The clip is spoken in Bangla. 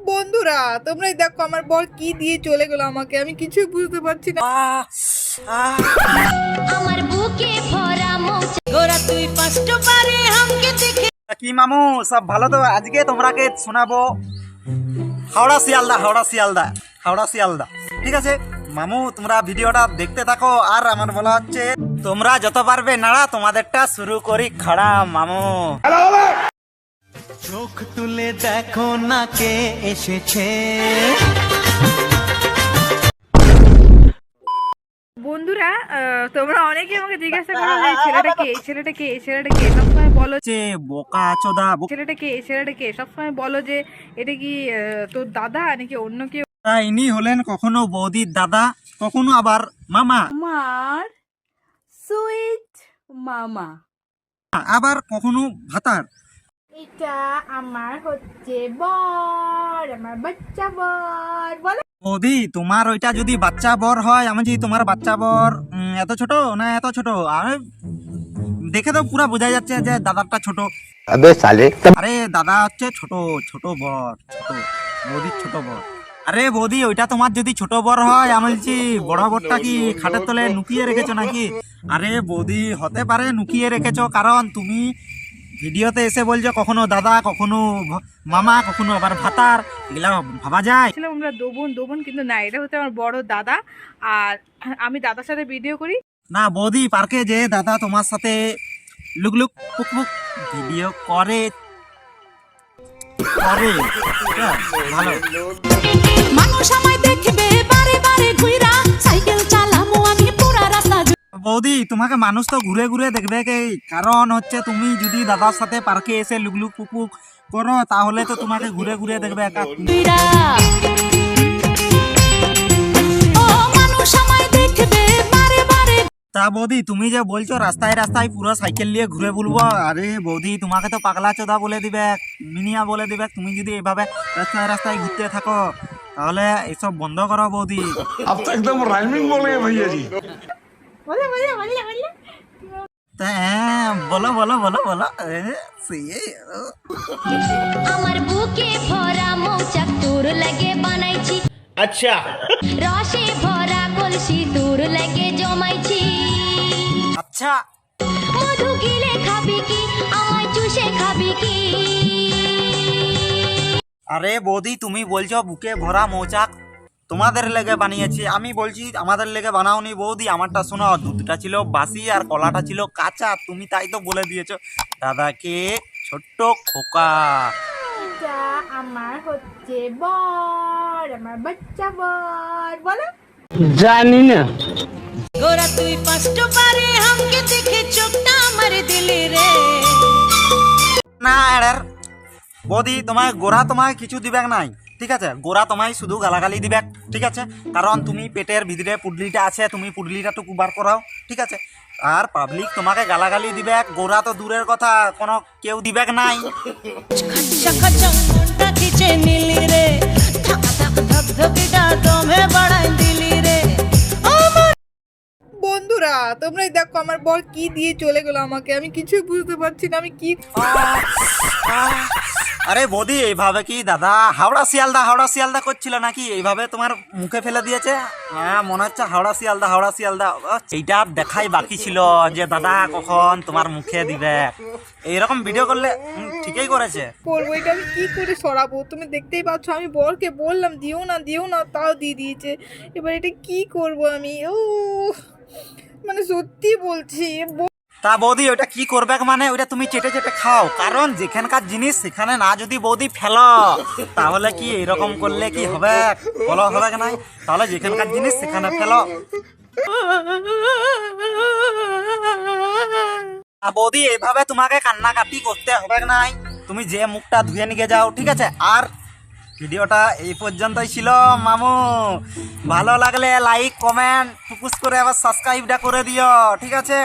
বন্ধুরা তোমরাই দেখো আমার বর কি দিয়ে চলে গেল আমাকে, আমি কিছুই বুঝতে পারছি না। আমার বুকে ভরা মৌচাক গোরা তুই কষ্ট পারে আমাকে দেখে। কি মামু সব ভালো তো? আজকে তোমরাকে শোনাবো হাওড়া শিয়ালদা, হাওড়া শিয়ালদা, হাওড়া শিয়ালদা। ঠিক আছে মামু, তোমরা ভিডিওটা দেখতে থাকো। আর আমার বলা হচ্ছে তোমরা যত পারবে নাড়া, তোমাদেরটা শুরু করি খাড়া মামু। চোখ তুলে দেখো না কে এসেছে। বন্ধুরা তোমরা অনেকে আমাকে জিজ্ঞাসা করো যে ছেলেটাকে ছেলেটাকে ছেলেটাকে সবসময় বলো বোকা চোদা, ছেলেটাকে সবসময় বলো যে এটা কি তোর দাদা নাকি অন্য কেউ। ইনি হলেন কখনো বৌদির দাদা, কখনো আবার মামা, আমার সুইট মামা, আবার কখনো ভাতার। এটা আমার হচ্ছে বর, আমার বাচ্চা বর। বলো বৌদি তোমার ওইটা যদি বাচ্চা বর হয়, আমি যদি তোমার বাচ্চা বর এত ছোট না এত ছোট, আর দেখে তো পুরা বোঝা যাচ্ছে যে দাদারটা ছোট। अबे साले আরে দাদা হচ্ছে ছোট, ছোট বর, ছোট বৌদির ছোট বর। আরে বৌদি ওইটা তোমার যদি ছোট বর হয়, আমি বলছি বড় বরটা কি খাটের তলে লুকিয়ে রেখেছো নাকি? আরে বৌদি হতে পারে লুকিয়ে রেখেছো, কারণ তুমি ভিডিওতে এসে বলছো কখনো দাদা, কখনো মামা, কখনো আবার ভাতার, এগুলা ভাবা যায়? ছিলাম আমরা দোবন কিন্তু না, এটা হচ্ছে আমার বড় দাদা। আর আমি দাদার সাথে ভিডিও করি। না বৌদি, পার্কে যে দাদা তোমার সাথে লুকলুক পুকপুক ভিডিও করে করে ভালো। মানুষ আমায় দেখবে বারে বারে ঘুইরা সাইকেল চালামু আমি পুরা রাস্তা। বৌদি তোমাকে মানুষ তো ঘুরে ঘুরে দেখবে কে, কারণ হচ্ছে তুমি যদি দাদার সাথে পার্কে এসে লুকলুক পুকপুক করো, তাহলে তো তোমাকে ঘুরে ঘুরে দেখবে একা। ও মানুষ আমায় দেখবে বারে বারে। তা বৌদি তুমি যে বলছো রাস্তায় রাস্তায় পুরো সাইকেল নিয়ে ঘুরে বলবো, আরে বৌদি তোমাকে তো পাগলা চোদা বলে দিবে, মিনিয়া বলে দিবে। তুমি যদি এভাবে রাস্তায় রাস্তায় ঘুরতে থাকো, তাহলে এসব বন্ধ করো বৌদি। अब तो एकदम राइमिंग बोल रहे हैं भैया जी। তা হ্যাঁ, বলো বলো বলো বলো। আমার বুকে ভরা মৌচাক তোর লাগে বানাইছি। अच्छा রসে ভরা কলসি তোর লাগে জমাইছি। আচ্ছা মধু গিলে খাবি কি আমায় চুষে খাবি কি। আরে বৌদি তুমি বলছো বুকে ভরা মৌচাক তোমাদের লেগে বানিয়েছি, আমি বলছি আমাদের লেগে বানাওনি বৌদি। আমারটা শোনো, দুধটা ছিল বাসি আর কলাটা ছিল কাঁচা, তুমি তাই তো বলে দিয়েছো দাদাকে ছোট্ট খোকা। এটা আমার হচ্ছে বর, আমার বাচ্চা বর। বলো जानी ना গোরা তুই কষ্ট পারে আমাকে দেখে চোখটা আমার দিলি রে। না এর বৌদি তোমায় গোড়া তোমায় কিছু দিবে নাই, ঠিক আছে? গোড়া তোমায় শুধু গালাগালি দিবে, ঠিক আছে? কারণ তুমি পেটের ভিতরে পুডলিটা আছে, তুমি পুডলিটা টুকু বার করাও, ঠিক আছে? আর পাবলিক তোমাকে গালাগালি দিবে, গোড়া তো দূরের কথা, কোনো কেউ দিবে নাই। খচ্চা খচ্চা মনটা খিচে নিলি রে। ধক ধক ধক ধকিটা দমে বাড়াই দিলি রে। বন্ধুরা তোমরাই দেখো আমার বর কি দিয়ে চলে গেল আমাকে, আমি কিছুই বুঝতে পারছি না আমি কি। আরে বৌদি এইভাবে কি দাদা হাওড়া শিয়ালদা, হাওড়া শিয়ালদা করছিল নাকি? এইভাবে তোমার মুখে ফেলে দিয়েছে। হ্যাঁ মনে হচ্ছে হাওড়া শিয়ালদা, হাওড়া শিয়ালদা। এইটা দেখাই বাকি ছিল যে দাদা কখন তোমার মুখে দিবে। এইরকম ভিডিও করলে ঠিকই করেছে। করবো এটা আমি কি করে সরাবো? তুমি দেখতেই পাচ্ছ আমি বরকে বললাম দিও না, তাও দিয়ে দিয়েছে। এবার এটা কি করব আমি? ও মানে সত্যি বলছি। তা বৌদি ওটা কি করবে মানে? ওটা তুমি চেটে চেটে খাও, কারণ যেখানকার জিনিস সেখানে না যদি বৌদি ফেলো, তাহলে কি এরকম করলে কি হবে? বলো হবে নাই? তাহলে যেখানকার জিনিস সেখানে ফেলো। বৌদি এইভাবে তোমাকে কান্নাকাটি করতে হবে নাই, তুমি যে মুখটা ধুয়ে নিয়ে যাও, ঠিক আছে? আর ভিডিওটা এই পর্যন্তই ছিল মামু। ভালো লাগলে লাইক কমেন্ট টুকুস করে আবার সাবস্ক্রাইবটা করে দিও, ঠিক আছে?